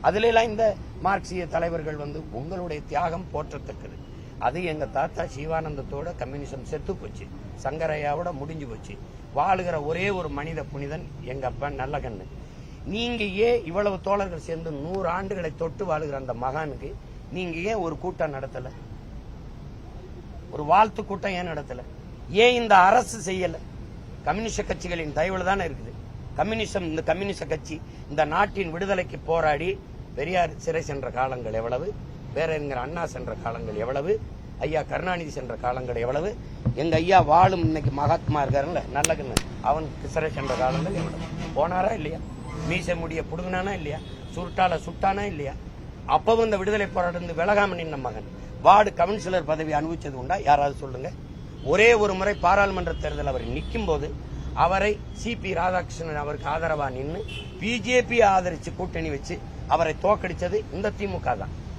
அதுல எல்லாம் இந்த மார்க்சிய தலைவர்கள் உங்களுடைய தியாகம் போற்றத்தக்கது. அது எங்க தாத்தா சிவானந்தத்தோட கம்யூனிசம் செத்து போச்சு, சங்கரையாவோட முடிஞ்சு போச்சு. வாழுகிற ஒரே ஒரு மனித புனிதன் எங்க அப்பா நல்லகண்ணு. நீங்க ஏன் இவ்வளவு தோழர்கள் சேர்ந்து 100 ஆண்டுகளை தொட்டு வாழுகிற அந்த மகானுக்கு நீங்க ஏன் ஒரு கூட்டம் நடத்தல? ஒரு வாழ்த்து கூட்டம் ஏன் நடத்தல? ஏன் இந்த அரசு செய்யல? கம்யூனிஸ்ட் கட்சிகளின் தயவுல தானே இருக்குது. இந்த கம்யூனிஸ்ட் கட்சி இந்த நாட்டின் விடுதலைக்கு போராடி பெரியார் சிறை சென்ற காலங்கள் எவ்வளவு, பேரறிஞர் அண்ணா சென்ற காலங்கள் எவ்வளவு, ஐயா கருணாநிதி சென்ற காலங்கள் எவ்வளவு, எங்க ஐயா வாழும் இன்னைக்கு மகாத்மா இருக்காருல்ல நல்லகண்ணு, அவனுக்கு சிறை சென்ற காலங்கள் எவ்வளவு. போனாரா இல்லையா? மீசை முடிய புடுங்கினானா இல்லையா? சுருட்டால சுட்டானா இல்லையா? அப்பவும் இந்த விடுதலை போராட்டம் விலகாம நின்ன மகன் வார்டு கவுன்சிலர் பதவி அனுபவிச்சது உண்டா? யாராவது சொல்லுங்க. ஒரே ஒரு முறை பாராளுமன்ற தேர்தல் அவர் நிற்கும் போது அவரை சிபி ராதாகிருஷ்ணன் அவருக்கு ஆதரவா நின்று பிஜேபி ஆதரிச்சு கூட்டணி வச்சு அவரை தோக்கடிச்சது இந்த திமுக தான்.